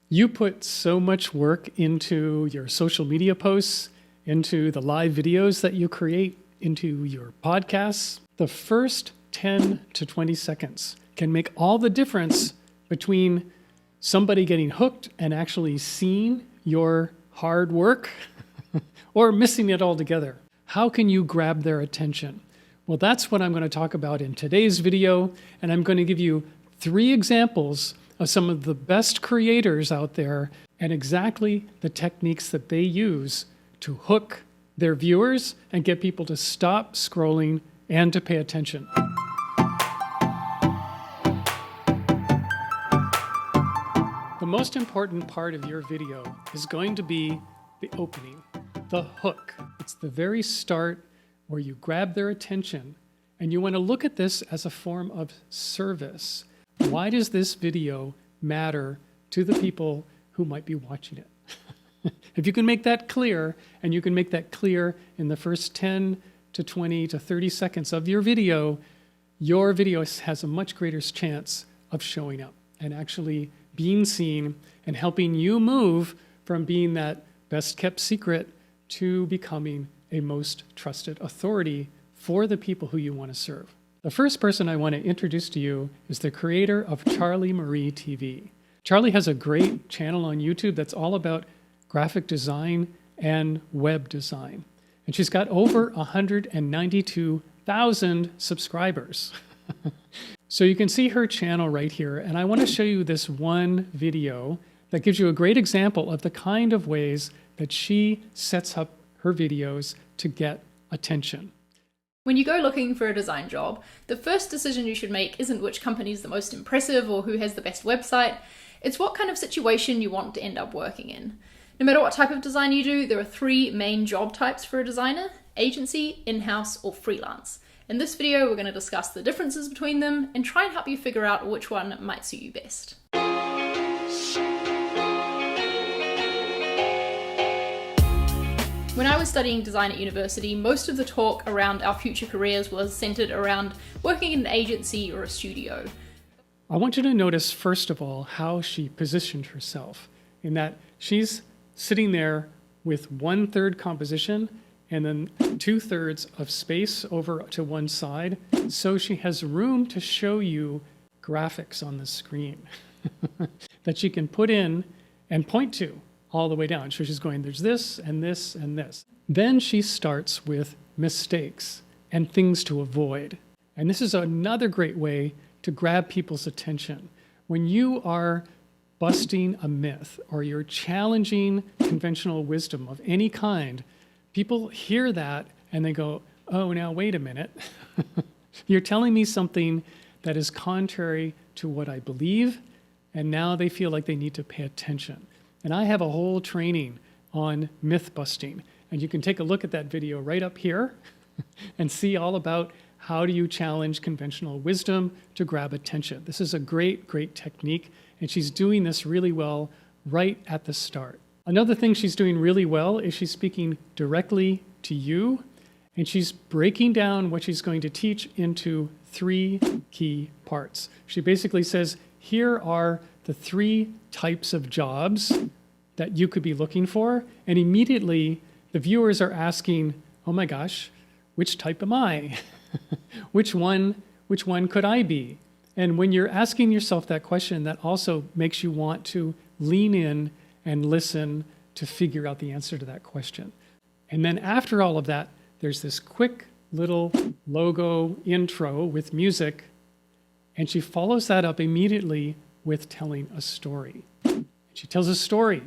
You put so much work into your social media posts, into the live videos that you create, into your podcasts. The first 10 to 20 seconds can make all the difference between somebody getting hooked and actually seeing your hard work or missing it altogether. How can you grab their attention? Well, that's what I'm going to talk about in today's video, and I'm going to give you 3 examples of some of the best creators out there and exactly the techniques that they use to hook their viewers and get people to stop scrolling and to pay attention. The most important part of your video is going to be the opening, the hook. It's the very start where you grab their attention, and you want to look at this as a form of service. Why does this video matter to the people who might be watching it? If you can make that clear, and you can make that clear in the first 10 to 20 to 30 seconds of your video has a much greater chance of showing up and actually being seen and helping you move from being that best kept secret to becoming a most trusted authority for the people who you want to serve. The first person I want to introduce to you is the creator of CharliMarieTV. Charlie has a great channel on YouTube that's all about graphic design and web design. And she's got over 192,000 subscribers. So you can see her channel right here, and I want to show you this one video that gives you a great example of the kind of ways that she sets up her videos to get attention. When you go looking for a design job, the first decision you should make isn't which company is the most impressive or who has the best website. It's what kind of situation you want to end up working in. No matter what type of design you do, there are 3 main job types for a designer: agency, in-house, or freelance. In this video, we're going to discuss the differences between them and try and help you figure out which one might suit you best. When I was studying design at university, most of the talk around our future careers was centered around working in an agency or a studio. I want you to notice, first of all, how she positioned herself, in that she's sitting there with 1/3 composition and then 2/3 of space over to one side, so she has room to show you graphics on the screen that she can put in and point to all the way down. So she's going, there's this and this and this. Then she starts with mistakes and things to avoid. And this is another great way to grab people's attention. When you are busting a myth or you're challenging conventional wisdom of any kind, people hear that and they go, oh, now wait a minute. You're telling me something that is contrary to what I believe, and now they feel like they need to pay attention. And I have a whole training on myth busting, and you can take a look at that video right up here and see all about how do you challenge conventional wisdom to grab attention. This is a great, great technique, and she's doing this really well right at the start. Another thing she's doing really well is she's speaking directly to you, and she's breaking down what she's going to teach into 3 key parts. She basically says, here are the 3 types of jobs that you could be looking for, and immediately the viewers are asking, oh my gosh, which type am I? Which one could I be? And when you're asking yourself that question, that also makes you want to lean in and listen to figure out the answer to that question. And then after all of that, there's this quick little logo intro with music, and she follows that up immediately with telling a story. She tells a story.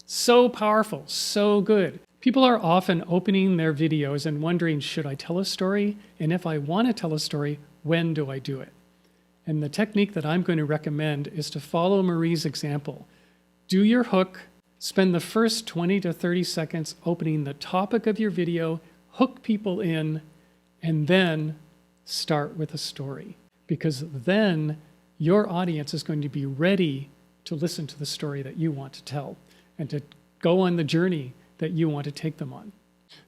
So powerful, so good. People are often opening their videos and wondering, should I tell a story? And if I want to tell a story, when do I do it? And the technique that I'm going to recommend is to follow Marie's example. Do your hook, spend the first 20 to 30 seconds opening the topic of your video, hook people in, and then start with a story. Because then your audience is going to be ready to listen to the story that you want to tell and to go on the journey that you want to take them on.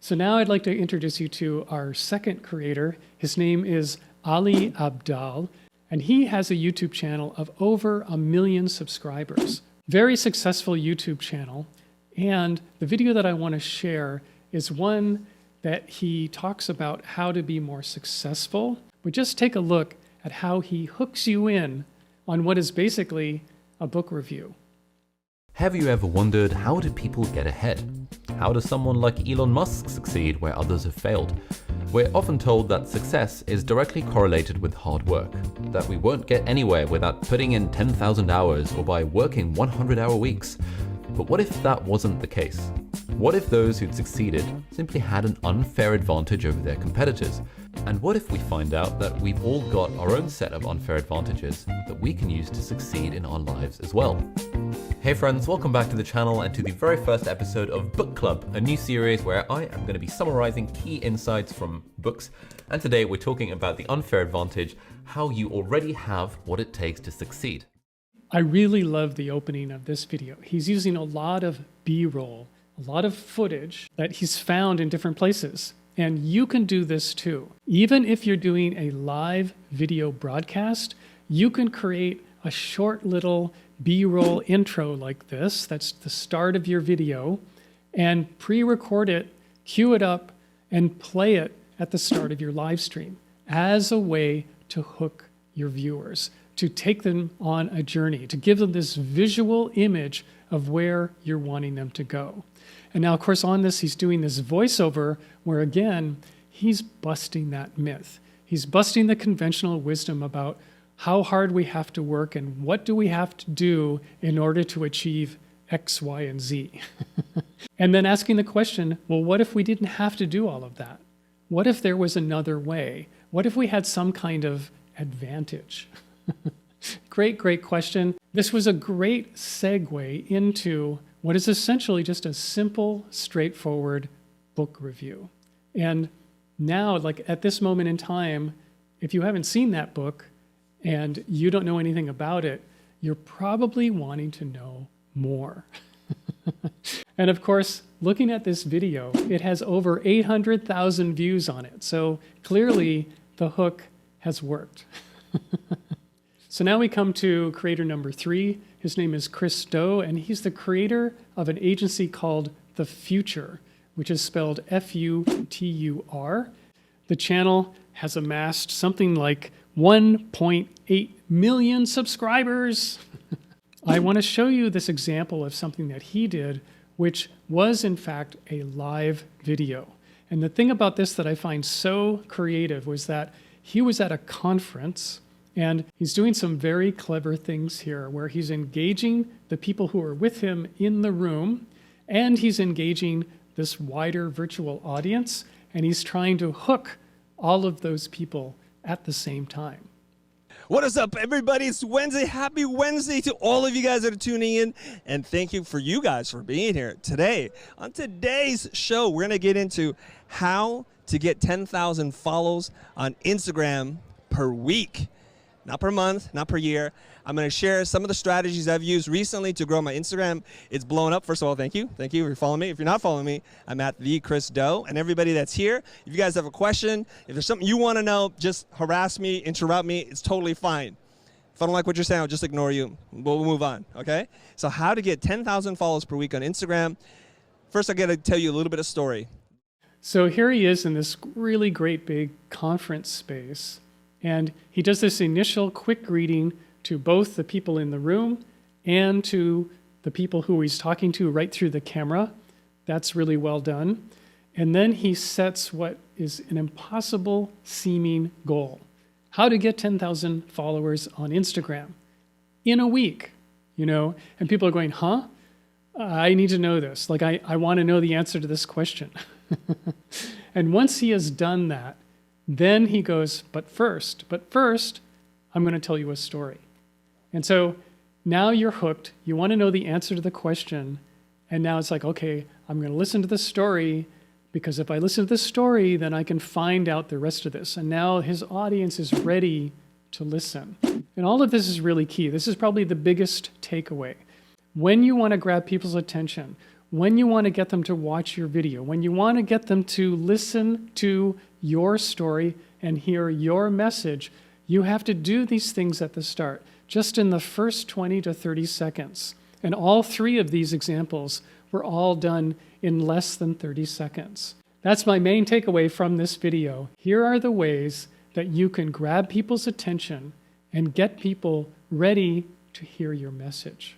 So now I'd like to introduce you to our second creator. His name is Abdaal, and he has a YouTube channel of over 1 million subscribers. very successful YouTube channel. And the video that I want to share is one that he talks about how to be more successful. But just take a look at how he hooks you in on what is basically a book review. Have you ever wondered, how do people get ahead? How does someone like Elon Musk succeed where others have failed? We're often told that success is directly correlated with hard work, that we won't get anywhere without putting in 10,000 hours or by working 100-hour weeks. But what if that wasn't the case? What if those who'd succeeded simply had an unfair advantage over their competitors? And what if we find out that we've all got our own set of unfair advantages that we can use to succeed in our lives as well? Hey friends, welcome back to the channel and to the very first episode of Book Club, a new series where I am going to be summarizing key insights from books. And today we're talking about the unfair advantage, how you already have what it takes to succeed. I really love the opening of this video. He's using a lot of B-roll, a lot of footage that he's found in different places. And you can do this too. Even if you're doing a live video broadcast, you can create a short little B-roll intro like this. That's the start of your video, and pre-record it, cue it up, and play it at the start of your live stream as a way to hook your viewers, to take them on a journey, to give them this visual image of where you're wanting them to go. And now, of course, on this, he's doing this voiceover where, again, he's busting that myth. He's busting the conventional wisdom about how hard we have to work and what do we have to do in order to achieve X, Y, and Z. And then asking the question, well, what if we didn't have to do all of that? What if there was another way? What if we had some kind of advantage? Great question. This was a great segue into what is essentially just a simple, straightforward book review. And now, like at this moment in time, if you haven't seen that book and you don't know anything about it, you're probably wanting to know more. And of course, looking at this video, it has over 800,000 views on it. So clearly the hook has worked. So now we come to creator number 3. His name is Chris Do, and he's the creator of an agency called The Futur, which is spelled F-U-T-U-R. The channel has amassed something like 1.8 million subscribers. I want to show you this example of something that he did, which was in fact a live video. And the thing about this that I find so creative was that he was at a conference and he's doing some very clever things here where he's engaging the people who are with him in the room, and he's engaging this wider virtual audience, and he's trying to hook all of those people at the same time. What is up, everybody? It's Wednesday. Happy Wednesday to all of you guys that are tuning in, and thank you for you guys for being here today. On today's show, we're going to get into how to get 10,000 follows on Instagram per week. Not per month, not per year. I'm going to share some of the strategies I've used recently to grow my Instagram. It's blown up. First of all, thank you. Thank you if you're following me. If you're not following me, I'm at the Chris Do. And everybody that's here, if you guys have a question, if there's something you want to know, just harass me, interrupt me. It's totally fine. If I don't like what you're saying, I'll just ignore you. We'll move on, okay? So how to get 10,000 follows per week on Instagram. First, I got to tell you a little bit of story. So here he is in this really great big conference space. And he does this initial quick greeting to both the people in the room and to the people who he's talking to right through the camera. That's really well done. And then he sets what is an impossible seeming goal. How to get 10,000 followers on Instagram in a week, you know? And people are going, huh? I need to know this. Like, I want to know the answer to this question. And once he has done that, then he goes, but first, I'm going to tell you a story. And so now you're hooked. You want to know the answer to the question. And now it's like, okay, I'm going to listen to the story, because if I listen to the story, then I can find out the rest of this. And now his audience is ready to listen. And all of this is really key. This is probably the biggest takeaway. When you want to grab people's attention, when you want to get them to watch your video, when you want to get them to listen to your story and hear your message, you have to do these things at the start, just in the first 20 to 30 seconds. And all three of these examples were all done in less than 30 seconds. That's my main takeaway from this video. Here are the ways that you can grab people's attention and get people ready to hear your message.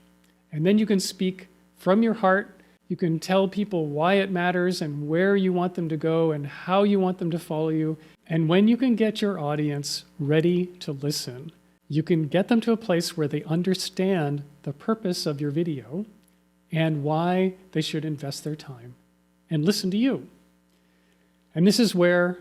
And then you can speak from your heart. You can tell people why it matters and where you want them to go and how you want them to follow you. And when you can get your audience ready to listen, you can get them to a place where they understand the purpose of your video and why they should invest their time and listen to you. And this is where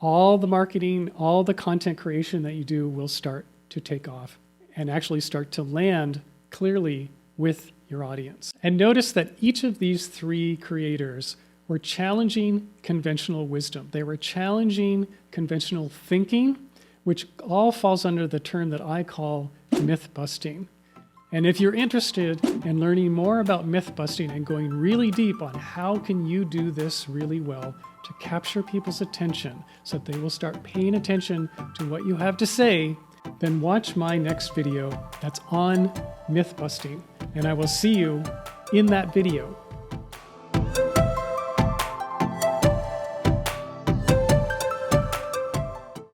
all the marketing, all the content creation that you do will start to take off and actually start to land clearly with your audience. And notice that each of these three creators were challenging conventional wisdom. They were challenging conventional thinking, which all falls under the term that I call myth busting. And if you're interested in learning more about myth busting and going really deep on how can you do this really well to capture people's attention so that they will start paying attention to what you have to say, then watch my next video that's on myth busting, and I will see you in that video.